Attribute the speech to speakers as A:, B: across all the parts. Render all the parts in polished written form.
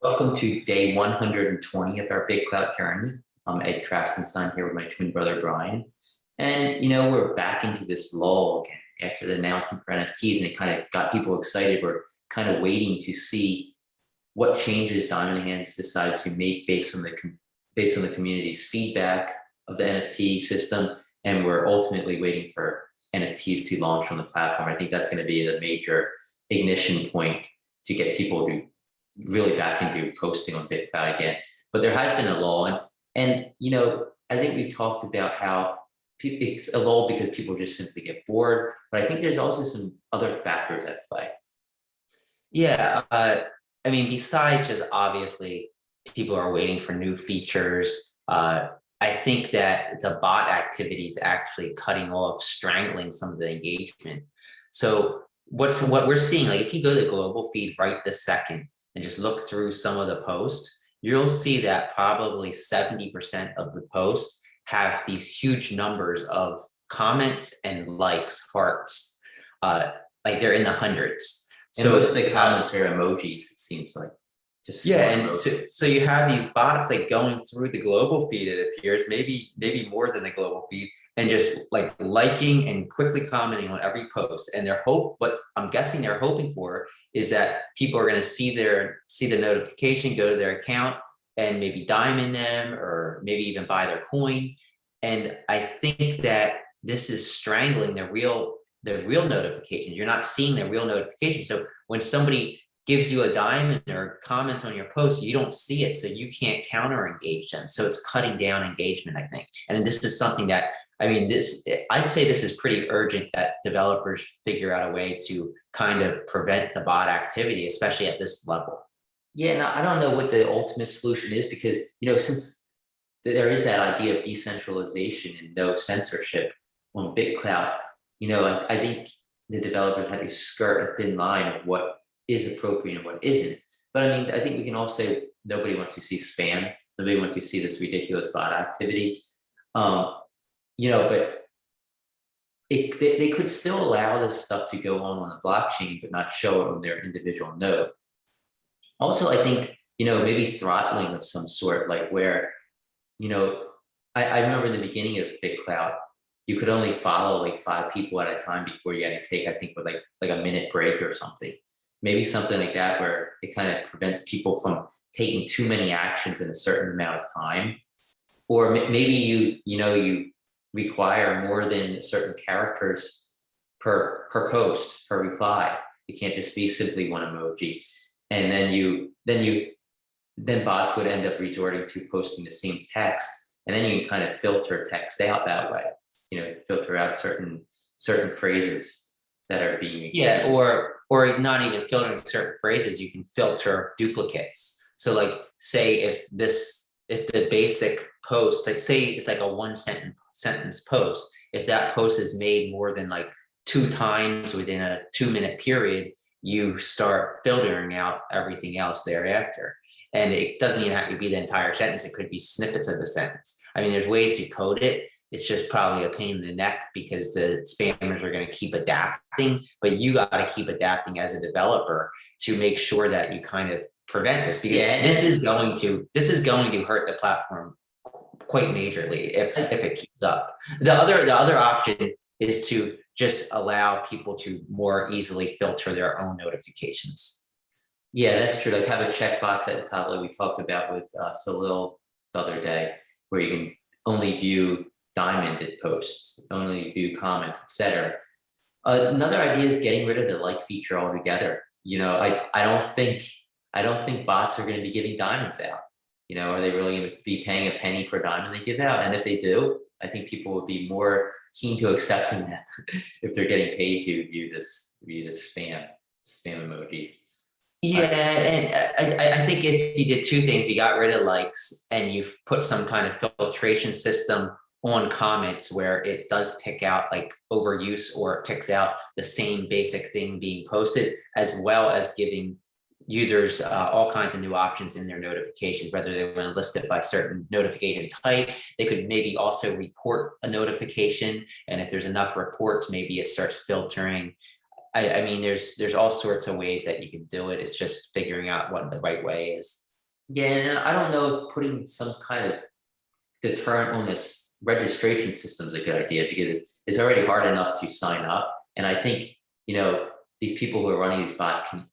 A: Welcome to day 120 of our BitClout journey. I'm Ed Krasenstein here with my twin brother Brian. And we're back into this lull again after the announcement for NFTs, and it kind of got people excited. We're kind of waiting to see what changes Diamond Hands decides to make based on the community's feedback of the NFT system. And we're ultimately waiting for NFTs to launch on the platform. I think that's going to be the major ignition point to get people to really back into posting on BitClout again. But there has been a lull, and I think we talked about how it's a lull because people just simply get bored. But I think there's also some other factors at play.
B: Yeah, I mean, besides just obviously people are waiting for new features, I think that the bot activity is actually cutting off, strangling some of the engagement. So what we're seeing, like if you go to the global feed right this second and just look through some of the posts, you'll see that probably 70% of the posts have these huge numbers of comments and likes, hearts, like they're in the hundreds.
A: And
B: So
A: most of the comments are emojis, it seems like. Just
B: yeah,
A: smart
B: and
A: emojis.
B: so you have these bots like going through the global feed, it appears, maybe more than the global feed, and just like liking and quickly commenting on every post. And what I'm guessing they're hoping for is that people are going to see the notification, go to their account, and maybe diamond them or maybe even buy their coin. And I think that this is strangling the real notifications. You're not seeing the real notification. So when somebody gives you a diamond or comments on your post, you don't see it, so you can't counter engage them. So it's cutting down engagement, I think. And this is something that, I mean, I'd say this is pretty urgent that developers figure out a way to kind of prevent the bot activity, especially at this level.
A: Yeah, and I don't know what the ultimate solution is because, since there is that idea of decentralization and no censorship on BitClout, I think the developers had to skirt a thin line of what is appropriate and what isn't. But I mean, I think we can all say nobody wants to see spam. Nobody wants to see this ridiculous bot activity. But they could still allow this stuff to go on the blockchain, but not show it on their individual node. Also, I think, maybe throttling of some sort, like where, you know, I remember in the beginning of BitClout, you could only follow like 5 people at a time before you had to take, I think, with like a minute break or something. Maybe something like that where it kind of prevents people from taking too many actions in a certain amount of time. Or maybe you require more than certain characters per post, per reply. It can't just be simply one emoji. And then bots would end up resorting to posting the same text, and then you can kind of filter text out that way. Filter out certain phrases that are being
B: Yeah, or not even filtering certain phrases, you can filter duplicates. So like say if the basic post, like say it's like a one sentence post, if that post is made more than like 2 times within a 2-minute period, you start filtering out everything else thereafter. And it doesn't even have to be the entire sentence, it could be snippets of the sentence. I mean, there's ways to code it. It's just probably a pain in the neck because the spammers are going to keep adapting, but you got to keep adapting as a developer to make sure that you kind of prevent this, because
A: yeah.
B: this is going to hurt the platform quite majorly if it keeps up. The other option is to just allow people to more easily filter their own notifications.
A: Yeah, that's true. Like have a checkbox at the top, like we talked about with Salil the other day, where you can only view diamonded posts, only view comments, etc. Another idea is getting rid of the like feature altogether. I don't think bots are going to be giving diamonds out. Are they really going to be paying a penny per diamond they give out? And if they do, I think people would be more keen to accepting that if they're getting paid to view this spam emojis.
B: Yeah, and I think if you did two things, you got rid of likes and you put some kind of filtration system on comments where it does pick out like overuse, or it picks out the same basic thing being posted, as well as giving users all kinds of new options in their notifications, whether they want to list it by certain notification type. They could maybe also report a notification, and if there's enough reports, maybe it starts filtering. I mean, there's all sorts of ways that you can do it. It's just figuring out what the right way is.
A: Yeah, and I don't know if putting some kind of deterrent on this registration system is a good idea because it's already hard enough to sign up. And I think, you know, these people who are running these bots can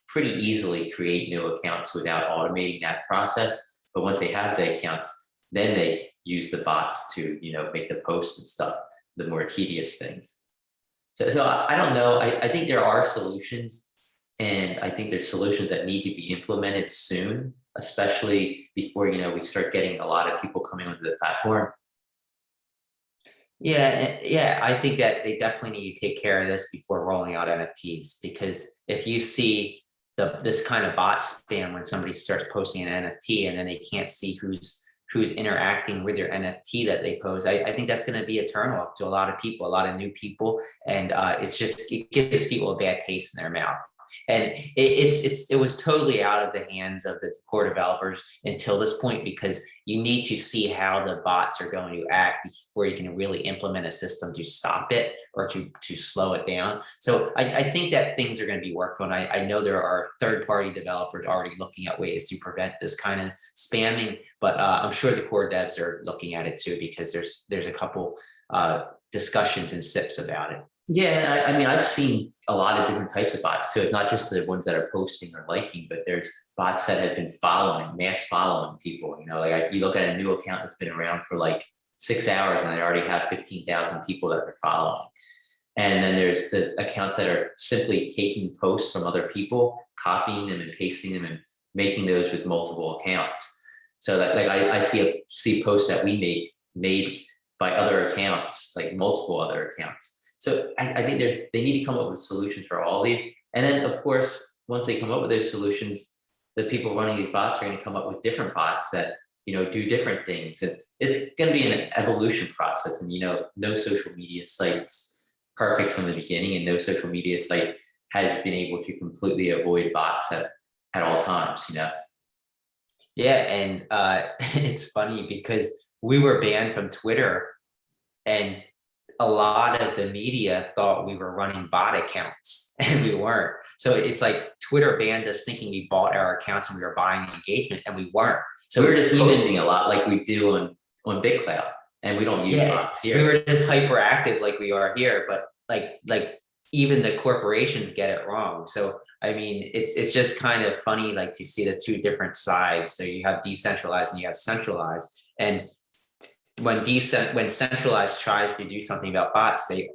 A: pretty easily create new accounts without automating that process. But once they have the accounts, then they use the bots to, make the posts and stuff, the more tedious things. So I don't know. I think there are solutions, and I think there's solutions that need to be implemented soon, especially before we start getting a lot of people coming onto the platform.
B: Yeah, yeah, I think that they definitely need to take care of this before rolling out NFTs, because if you see this kind of bot spam when somebody starts posting an NFT and then they can't see who's interacting with your NFT that they post, I think that's going to be a turnoff to a lot of people, a lot of new people, and it gives people a bad taste in their mouth. And it was totally out of the hands of the core developers until this point, because you need to see how the bots are going to act before you can really implement a system to stop it or to slow it down. So I think that things are going to be worked on. I know there are third-party developers already looking at ways to prevent this kind of spamming, but I'm sure the core devs are looking at it too, because there's a couple discussions and sips about it.
A: Yeah, I mean, I've seen a lot of different types of bots too. It's not just the ones that are posting or liking, but there's bots that have been mass following people. You look at a new account that's been around for like 6 hours and they already have 15,000 people that they're following. And then there's the accounts that are simply taking posts from other people, copying them and pasting them and making those with multiple accounts. So that like I see posts that we made by other accounts, like multiple other accounts. So I think they need to come up with solutions for all these. And then of course, once they come up with those solutions, the people running these bots are going to come up with different bots that do different things. And it's going to be an evolution process. And no social media site's perfect from the beginning, and no social media site has been able to completely avoid bots at all times.
B: Yeah, and it's funny because we were banned from Twitter, and a lot of the media thought we were running bot accounts and we weren't. So it's like Twitter banned us thinking we bought our accounts and we were buying engagement, and we weren't.
A: So
B: So
A: we're just
B: even
A: posting a lot like we do on BitClout, and we don't use
B: yeah,
A: bots
B: we
A: here.
B: were just hyperactive like we are here, but like even the corporations get it wrong. So I mean, it's just kind of funny, like, to see the two different sides. So you have decentralized and you have centralized, and when centralized tries to do something about bots, they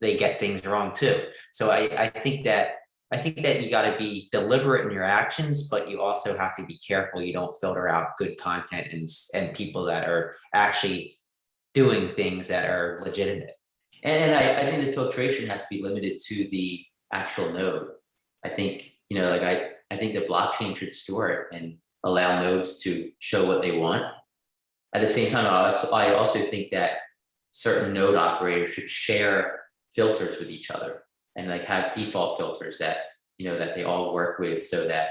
B: get things wrong too. So I think that you got to be deliberate in your actions, but you also have to be careful you don't filter out good content and people that are actually doing things that are legitimate.
A: And I think the filtration has to be limited to the actual node. I think, like I think the blockchain should store it and allow nodes to show what they want. At the same time, I also think that certain node operators should share filters with each other and like have default filters that that they all work with, so that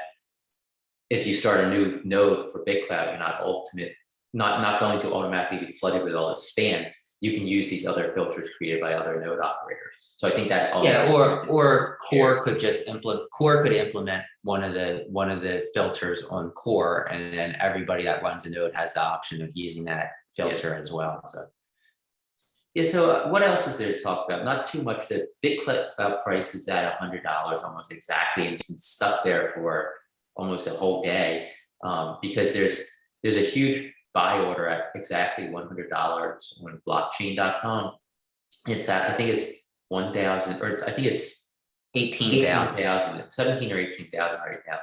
A: if you start a new node for BitClout, you're not going to automatically be flooded with all this spam. You can use these other filters created by other node operators. So I think that
B: Yeah, or Core could just implement one of the filters on Core, and then everybody that runs a node has the option of using that filter as well. So
A: Yeah, so what else is there to talk about? Not too much. The BitClout price is at $100 almost exactly, and it's been stuck there for almost a whole day, because there's a huge buy order at exactly $100 on blockchain.com. I think it's 1,000, or I think it's
B: 18,000.
A: 17 or 18,000 right now.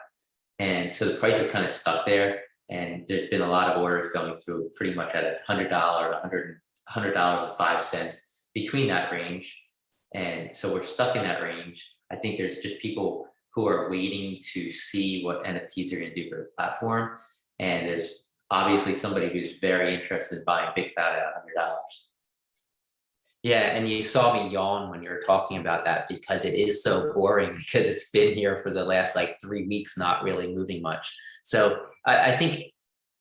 A: And so the price is kind of stuck there. And there's been a lot of orders going through pretty much at $100, $100.05 between that range. And so we're stuck in that range. I think there's just people who are waiting to see what NFTs are going to do for the platform. And there's obviously somebody who's very interested in buying BitClout at $100.
B: Yeah, and you saw me yawn when you were talking about that, because it is so boring, because it's been here for the last like 3 weeks, not really moving much. So I think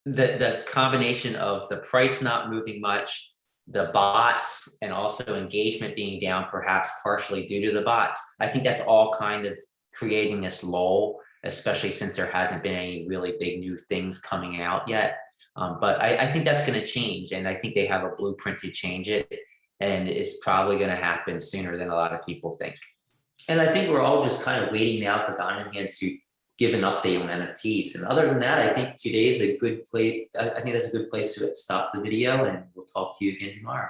B: the combination of the price not moving much, the bots, and also engagement being down, perhaps partially due to the bots, I think that's all kind of creating this lull. especially since there hasn't been any really big new things coming out yet. But I think that's going to change, and I think they have a blueprint to change it, and it's probably going to happen sooner than a lot of people think.
A: And I think we're all just kind of waiting now for Diamond Hands to give an update on NFTs. And other than that, I think today is a good place. I think that's a good place to stop the video, and we'll talk to you again tomorrow.